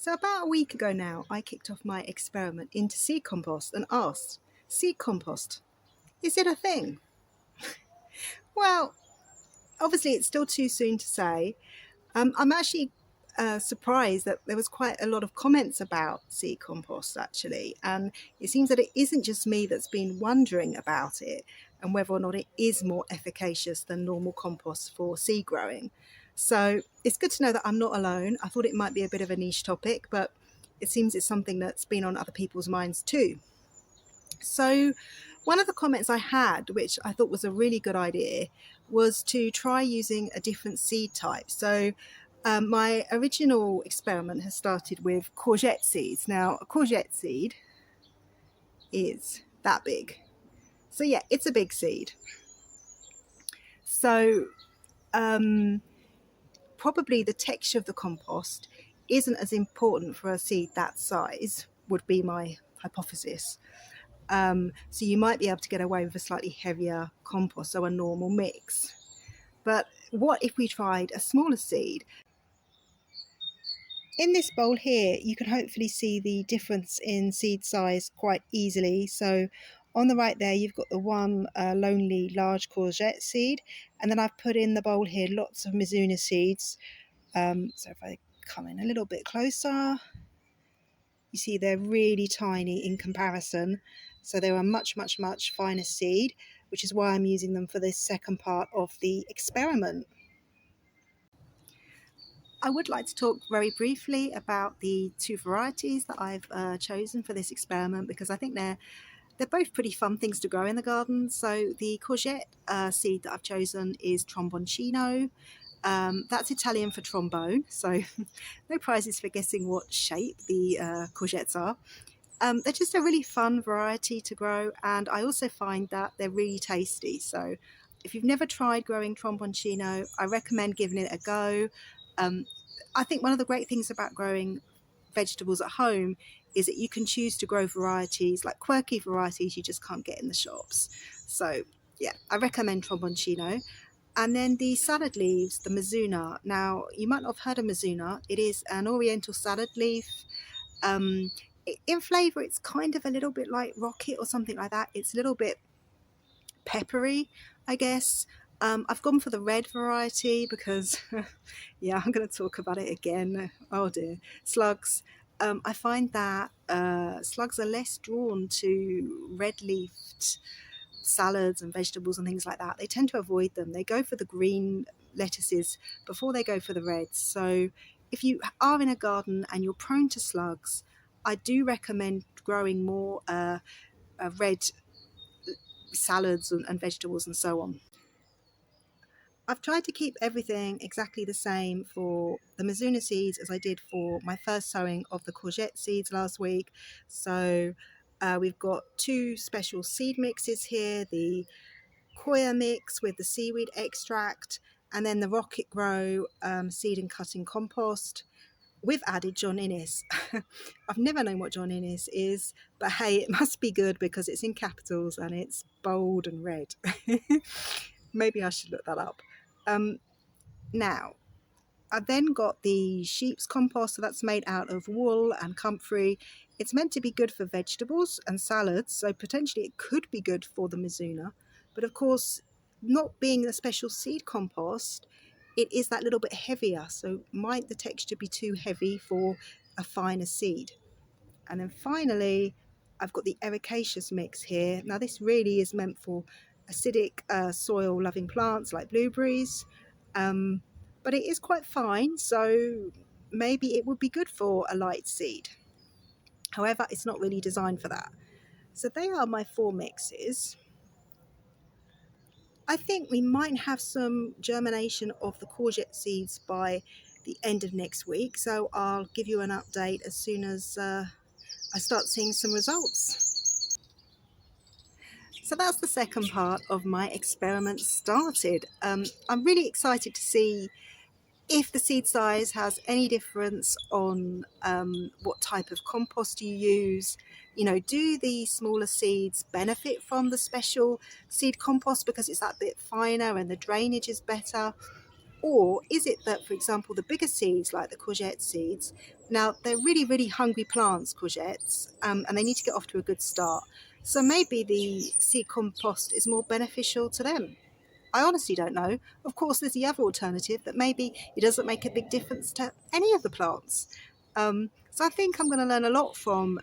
So about a week ago now, I kicked off my experiment into seed compost and asked, seed compost, is it a thing? Well, obviously it's still too soon to say. I'm actually surprised that there was quite a lot of comments about seed compost actually, and it seems that it isn't just me that's been wondering about it and whether or not it is more efficacious than normal compost for seed growing. So it's good to know that I'm not alone. I thought it might be a bit of a niche topic, but it seems it's something that's been on other people's minds too. So one of the comments I had, which I thought was a really good idea, was to try using a different seed type. So my original experiment has started with courgette seeds. Now, a courgette seed is that big. So yeah, it's a big seed. So probably the texture of the compost isn't as important for a seed that size, would be my hypothesis. So you might be able to get away with a slightly heavier compost, so a normal mix. But what if we tried a smaller seed? In this bowl here, you can hopefully see the difference in seed size quite easily. So on the right there, you've got the one lonely large courgette seed, and then I've put in the bowl here lots of Mizuna seeds. So if I come in a little bit closer, you see they're really tiny in comparison. So they're a much finer seed, which is why I'm using them for this second part of the experiment. I would like to talk very briefly about the two varieties that I've chosen for this experiment, because I think they're both pretty fun things to grow in the garden. So the courgette seed that I've chosen is Tromboncino. That's Italian for trombone, so no prizes for guessing what shape the courgettes are. They're just a really fun variety to grow, and I also find that they're really tasty. So if you've never tried growing Tromboncino, I recommend giving it a go. I think one of the great things about growing vegetables at home is that you can choose to grow varieties, like quirky varieties you just can't get in the shops. So yeah, I recommend Tromboncino. And then the salad leaves, the Mizuna. Now, you might not have heard of Mizuna. It is an oriental salad leaf. In flavour, it's kind of a little bit like rocket or something like that. It's a little bit peppery, I guess. I've gone for the red variety because, yeah, I'm going to talk about it again. Oh dear. Slugs. I find that slugs are less drawn to red-leafed salads and vegetables and things like that. They tend to avoid them. They go for the green lettuces before they go for the reds. So if you are in a garden and you're prone to slugs, I do recommend growing more red salads and vegetables and so on. I've tried to keep everything exactly the same for the Mizuna seeds as I did for my first sowing of the courgette seeds last week. So we've got two special seed mixes here, the Koya mix with the seaweed extract, and then the Rocket Grow seed and cutting compost. We've added John Innes. I've never known what John Innes is, but hey, it must be good because it's in capitals and it's bold and red. Maybe I should look that up. Now, I then got the sheep's compost, so that's made out of wool and comfrey. It's meant to be good for vegetables and salads, so potentially it could be good for the Mizuna. But of course, not being a special seed compost, it is that little bit heavier, so might the texture be too heavy for a finer seed. And then finally, I've got the ericaceous mix here. Now this really is meant for acidic soil loving plants like blueberries, but it is quite fine, so maybe it would be good for a light seed. However, it's not really designed for that. So they are my four mixes. I think we might have some germination of the courgette seeds by the end of next week, so I'll give you an update as soon as I start seeing some results. So that's the second part of my experiment started. I'm really excited to see if the seed size has any difference on what type of compost you use. You know, do the smaller seeds benefit from the special seed compost because it's that bit finer and the drainage is better? Or is it that, for example, the bigger seeds, like the courgette seeds, now they're really, really hungry plants, courgettes, and they need to get off to a good start. So maybe the seed compost is more beneficial to them. I honestly don't know. Of course, there's the other alternative that maybe it doesn't make a big difference to any of the plants. So I think I'm going to learn a lot from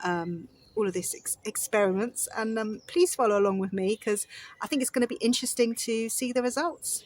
all of these experiments, and please follow along with me because I think it's going to be interesting to see the results.